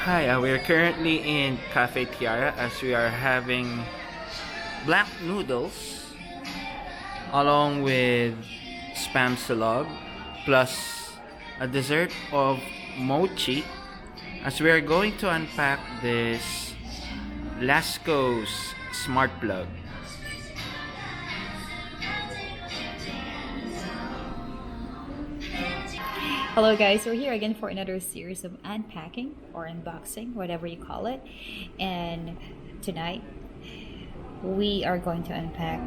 Hi, we're currently in Cafe Tiara as we are having black noodles along with spam salad plus a dessert of mochi as we are going to unpack this Lasco's Smart Plug. Hello guys, we're here again for another series of unpacking or unboxing, whatever you call it. And tonight we are going to unpack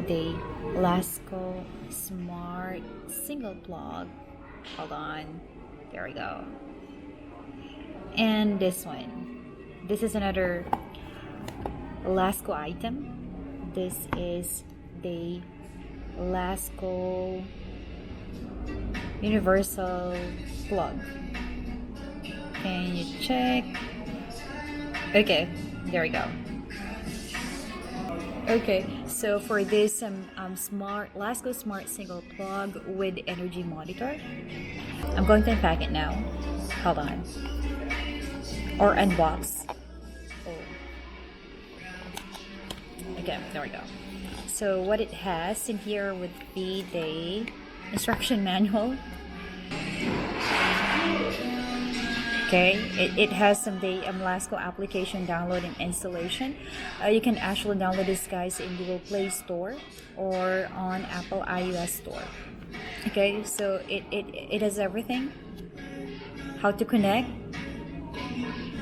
the Lasco Smart single plug. Hold on, there we go. And this one. This is another Lasco item. This is the Lasco universal plug. Can you check? Okay, there we go. Okay, so for this smart Lasco Smart single plug with energy monitor, I'm going to unpack it now. Hold on, or unbox. Oh. Okay, there we go. So what it has in here would be the instruction manual. Okay, it has some the Lasco application download and installation. You can actually download this guys in Google Play Store or on Apple iOS Store. Okay, so it has everything, how to connect,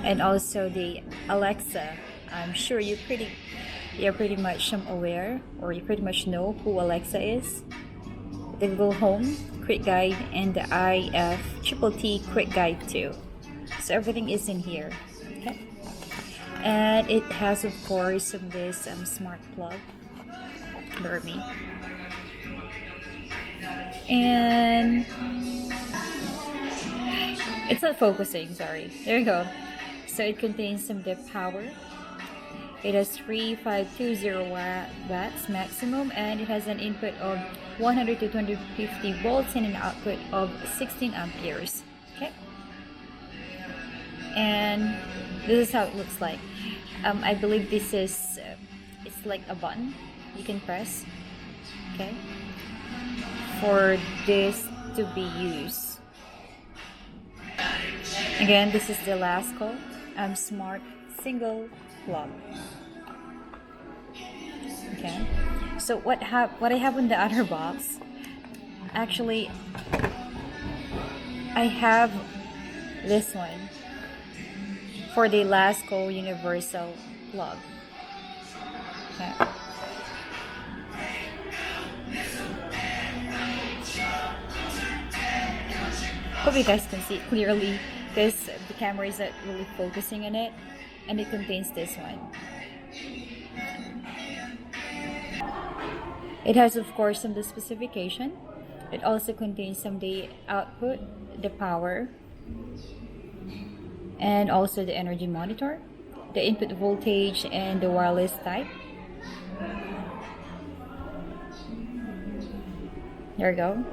and also the Alexa. I'm sure you're pretty much aware, or you pretty much know who Alexa is. The Google Home Quick Guide and the IFTTT Quick Guide too. So everything is in here. Okay, and it has of course this smart plug. Bear with me. And it's not focusing. Sorry. There you go. So it contains some dip power. It has 3520 watts maximum, and it has an input of 100 to 250 volts and an output of 16 amperes. Okay, and this is how it looks like. I believe this is it's like a button you can press. Okay, for this to be used. Again, this is the Lasco Smart single plug. Okay, so what I have in the other box, actually I have this one for the Lasco universal plug. Okay, hope you guys can see it clearly because the camera is not really focusing on it, and it contains this one. It has of course some the specification. It also contains some the output, the power, and also the energy monitor, the input voltage, and the wireless type. There we go.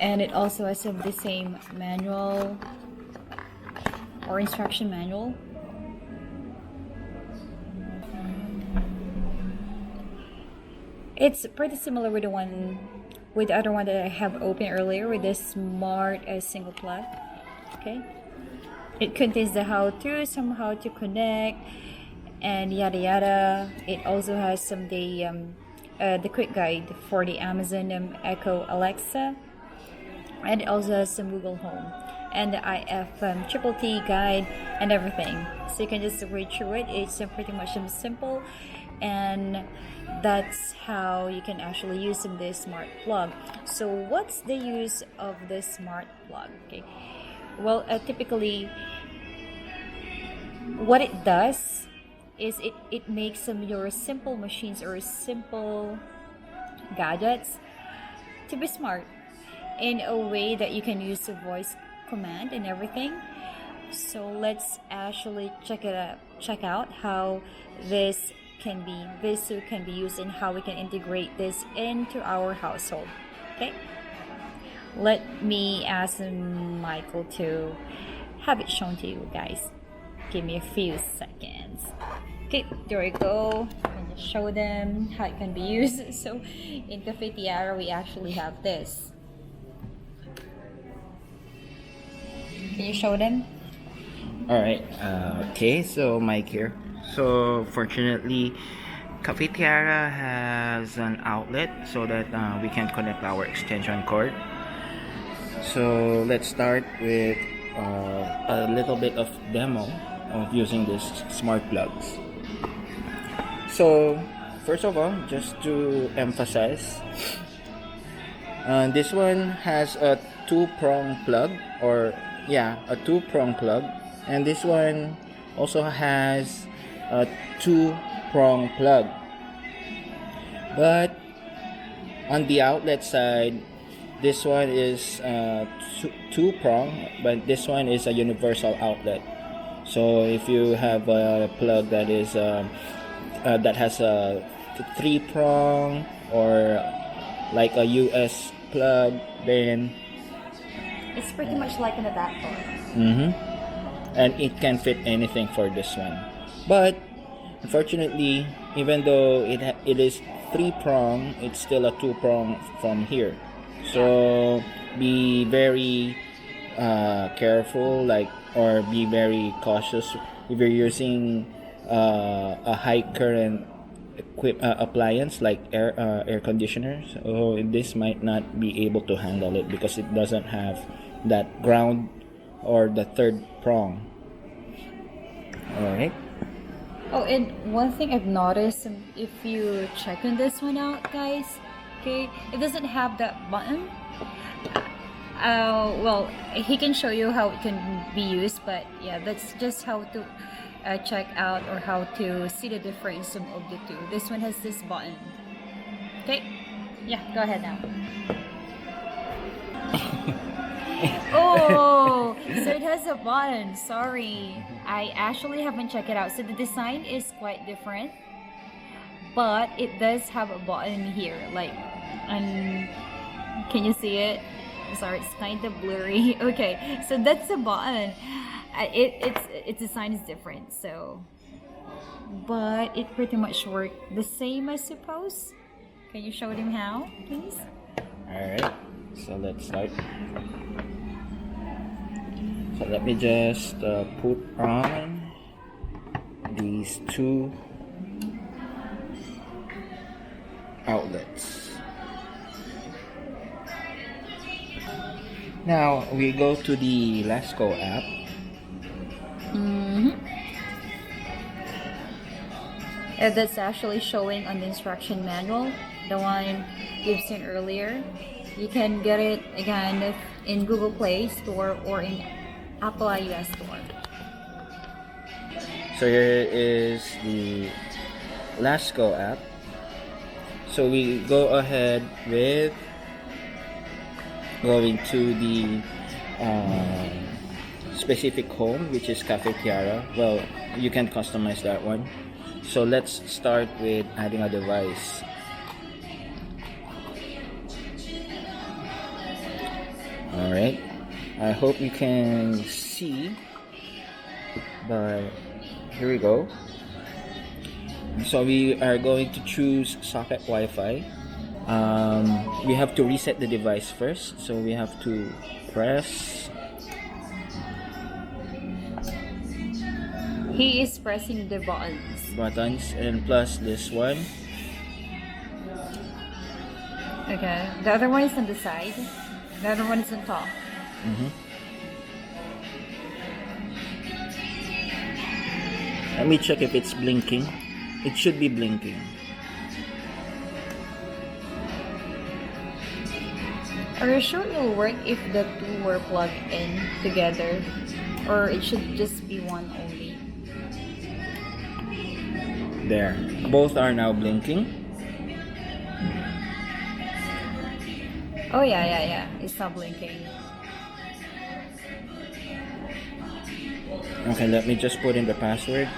And it also has some the same manual or instruction manual. It's pretty similar with the other one that I have opened earlier with this smart single plug. Okay, it contains the how-to, how to connect, and yada yada. It also has some the quick guide for the Amazon Echo Alexa, and it also has some Google Home and the IFTTT guide and everything. So you can just read through it. It's pretty much simple, and that's how you can actually use this smart plug. So what's the use of this smart plug? Okay, well, typically what it does is it makes some your simple machines or simple gadgets to be smart in a way that you can use the voice command and everything. So let's actually check out how this can be used and how we can integrate this into our household. Okay, Let me ask Michael to have it shown to you guys. Give me a few seconds. Okay, there we go. And just show them how it can be used. So in Cafe Tiara, we actually have this. Can you show them? Alright, okay, so Mike here. So fortunately, Cafe Tiara has an outlet so that we can connect our extension cord. So let's start with a little bit of demo of using these smart plugs. So first of all, just to emphasize, this one has a two-prong plug, or a two-prong plug, and this one also has a two-prong plug. But on the outlet side, this one is two-prong, but this one is a universal outlet. So if you have a plug that is that has a three-prong or like a US plug, then It's pretty much like an adapter. And it can fit anything for this one. But unfortunately, even though it is three-prong, it's still a two-prong from here. So be very careful, or be very cautious if you're using a high current appliance like air conditioners. So this might not be able to handle it because it doesn't have that ground or the third prong. All right. Oh, and one thing I've noticed, if you check on this one out, guys, okay, it doesn't have that button. Well, he can show you how it can be used, but yeah, that's just how to check out or how to see the difference of the two. This one has this button. Okay, yeah, go ahead now. Oh, so it has a button. Sorry, I actually haven't checked it out. So the design is quite different, but it does have a button here. Can you see it? Sorry, it's kind of blurry. Okay, so that's a button. Its design is different. So, but it pretty much worked the same, I suppose. Can you show them how, please? All right. So let's start. So let me just put on these two outlets. Now we go to the Lasco app. That's actually showing on the instruction manual, the one you've seen earlier. You can get it again in Google Play Store or in Apple iOS Store. So here is the Lasco app. So we go ahead with going to the specific home, which is Cafe Tiara. Well, you can customize that one. So let's start with adding a device. Alright, I hope you can see, but here we go. So we are going to choose socket Wi-Fi. We have to reset the device first, so we have to press. He is pressing the buttons And plus this one. Okay, the other one is on the side. The other one is on top. Let me check if it's blinking. It should be blinking. Are you sure it will work if the two were plugged in together? Or it should just be one only? There. Both are now blinking. Oh yeah. It's not blinking. Okay, let me just put in the password.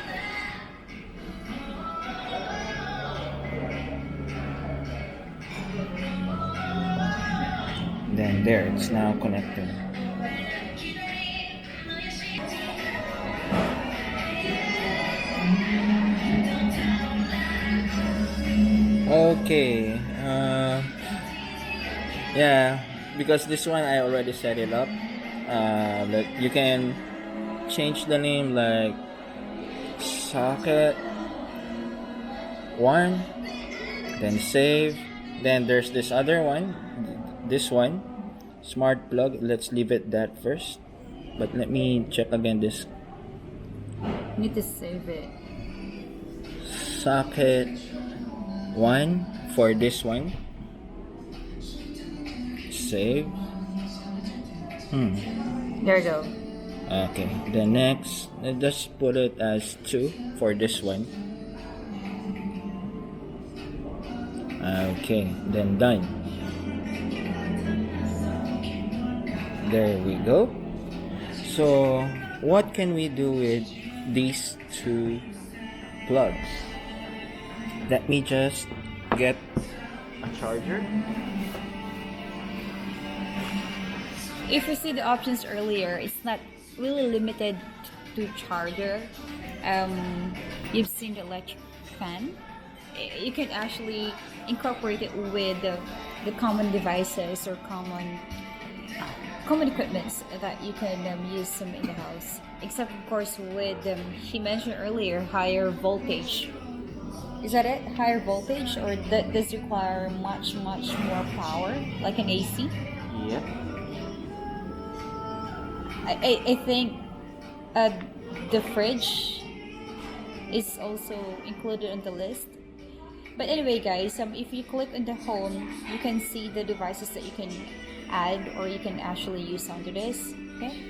Then there, It's now connected. Okay. Yeah, because this one I already set it up. Like you can change the name like socket 1, then save. Then there's this other one, this one, smart plug. Let's leave it that first. But let me check again this Need to save it. socket 1 for this one. Save. There you go. Okay, the next, let's just put it as 2 for this one. Okay, then done. There we go. So, what can we do with these two plugs? Let me just get a charger. If you see the options earlier, it's not really limited to charger. You've seen the electric fan. You can actually incorporate it with the common devices or common equipments that you can use some in the house. Except of course with she mentioned earlier higher voltage. Is that it? Higher voltage, or that does require much more power, like an AC? Yep. I think the fridge is also included on the list. But anyway, guys, if you click on the home, you can see the devices that you can add or you can actually use onto this. Okay.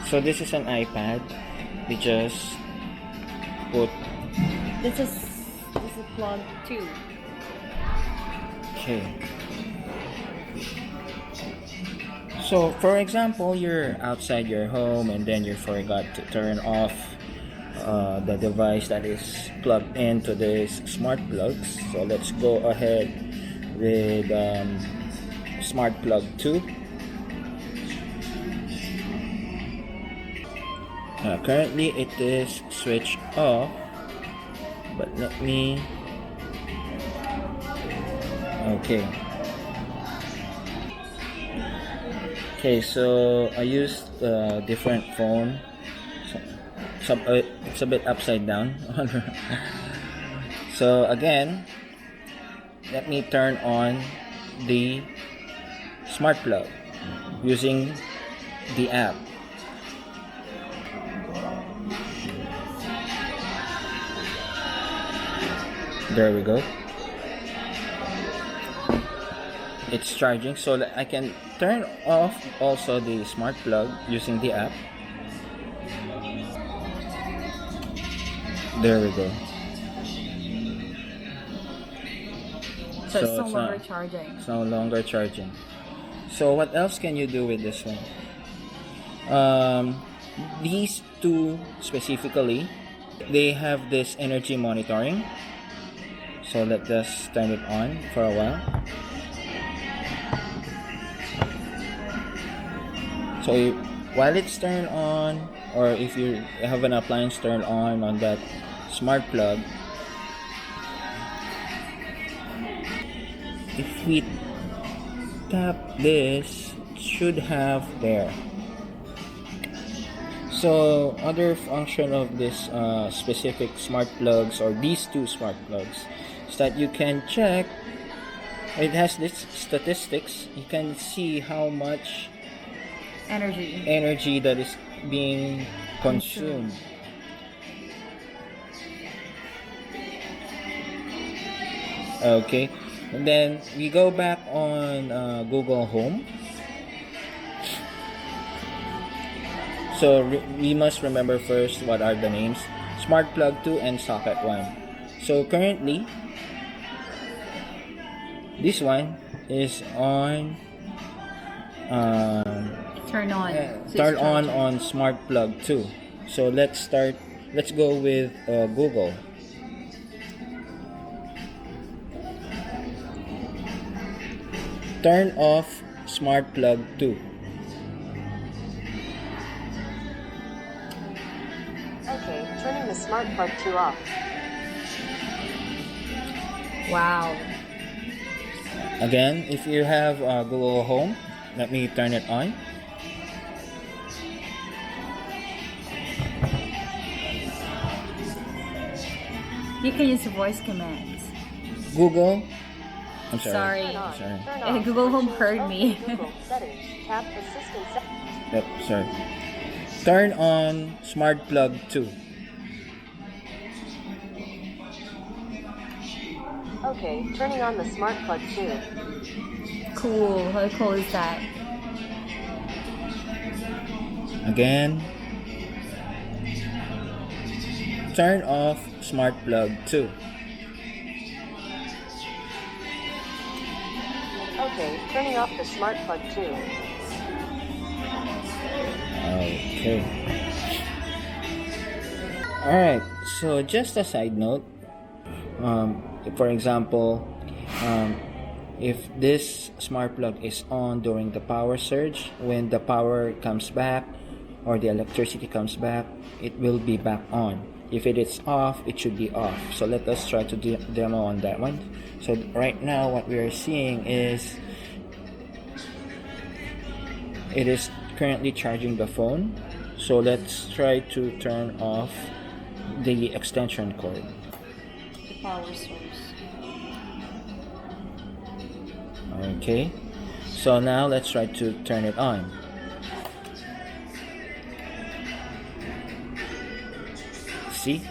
So this is an iPad. We just put. This is plug 2. Okay. So, for example, you're outside your home and then you forgot to turn off the device that is plugged into this smart plugs. So let's go ahead with smart plug 2. Currently it is switched off, but let me. Okay, so I used a different phone. So, it's a bit upside down. So again, let me turn on the smart plug using the app. There we go. It's charging, so that I can turn off also the smart plug using the app. There we go. So it's no longer charging. It's no longer charging. So what else can you do with this one? These two specifically, they have this energy monitoring. So let's just turn it on for a while. So while it's turned on, or if you have an appliance turned on that smart plug, if we tap this, it should have there. So other function of this specific smart plugs, or these two smart plugs, is that you can check. It has this statistics. You can see how much energy that is being consumed. Okay, and then we go back on Google Home. So we must remember first what are the names: Smart Plug 2 and Socket 1. So currently, this one is on. Turn on Smart Plug 2. So let's go with Google. turn off smart plug 2. Okay, turning the smart plug 2 off. Wow. Again, if you have Google Home, let me turn it on. You can use voice commands. Google. I'm sorry. Sorry. Turn on. Sorry. Turn off. Google Home Switching. heard Okay, me. Google settings. Tap assistant settings. Yep, sorry. Turn on smart plug 2. Okay, turning on the smart plug 2. Cool. How cool is that? Again. Turn off smart plug 2. Okay, turning off the smart plug 2. Okay. Alright, so just a side note. For example, if this smart plug is on during the power surge, when the power comes back or the electricity comes back, it will be back on. If it is off, it should be off. So let us try to demo on that one. So right now what we are seeing is it is currently charging the phone. So let's try to turn off the extension cord. The power source. Okay, so now let's try to turn it on. See?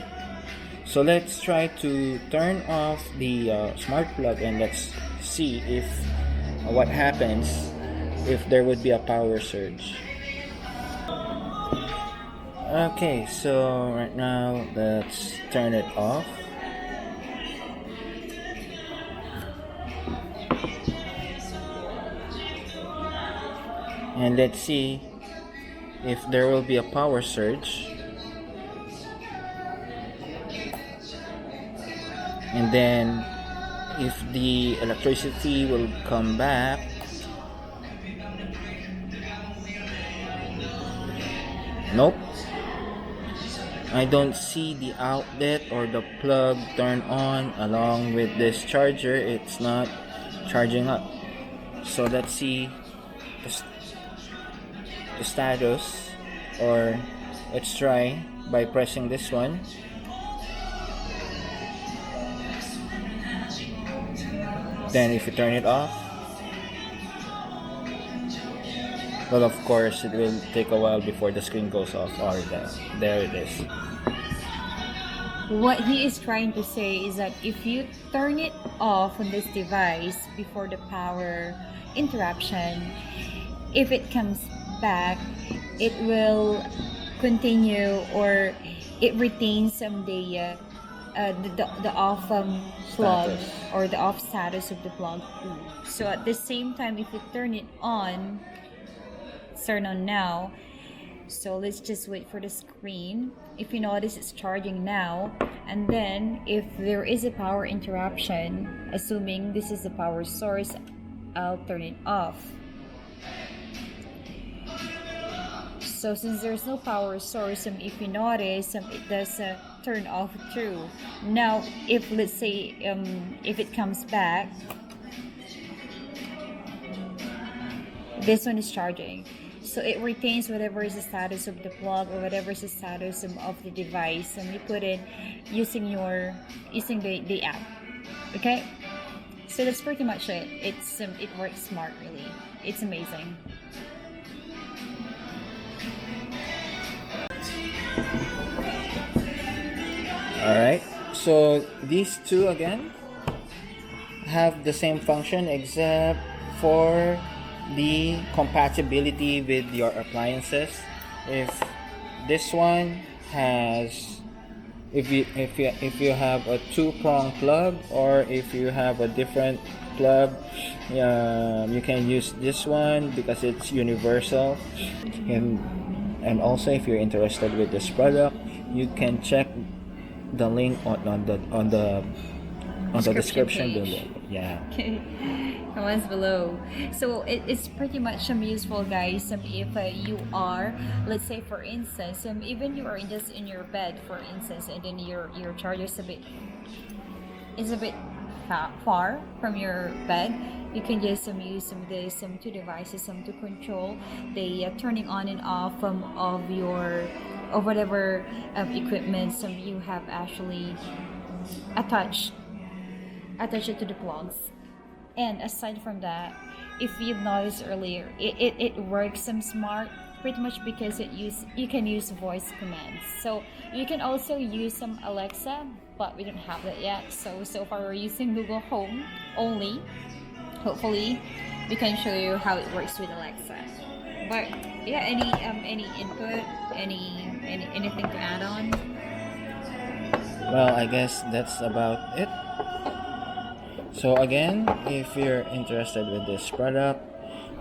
So let's try to turn off the smart plug and let's see if what happens if there would be a power surge. Okay, so right now let's turn it off. And let's see if there will be a power surge. And then if the electricity will come back. Nope. I don't see the outlet or the plug turn on along with this charger. It's not charging up. So let's see the status, or let's try by pressing this one. Then if you turn it off, well, of course it will take a while before the screen goes off. Or there it is. What he is trying to say is that if you turn it off on this device before the power interruption, if it comes back, it will continue, or it retains the off plug Status. or the off status of the plug. So at the same time, if you turn it on, turn on now. So let's just wait for the screen. If you notice, it's charging now. And then if there is a power interruption, assuming this is the power source, I'll turn it off. So since there's no power source, if you notice, it does turn off through. Now, if let's say if it comes back, this one is charging. So it retains whatever is the status of the plug or whatever is the status of the device, and you put it using the app. Okay, so that's pretty much it. It works smart, really. It's amazing. Alright, so these two again have the same function except for the compatibility with your appliances. If this one has, if you have a two-prong plug, or if you have a different plug, you can use this one because it's universal. And also, if you're interested with this product, you can check the link on the description page. below. Yeah. Okay, comments below. So it's pretty much useful, guys. If you are, let's say for instance, even you are just in your bed, for instance, and then your charger is a bit far from your bed, you can just use this two devices to control the turning on and off of your of whatever equipment you have actually attached it to the plugs. And aside from that, if you've noticed earlier, it works smart pretty much because you can use voice commands. So you can also use some Alexa, but we don't have that yet. So far we're using Google Home only. Hopefully we can show you how it works with Alexa. But yeah, any input, anything to add on? Well, I guess that's about it. So again, if you're interested with this product,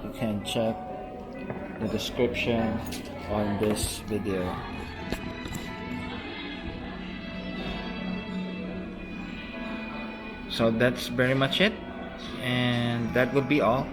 you can check the description on this video. So that's very much it, and that would be all.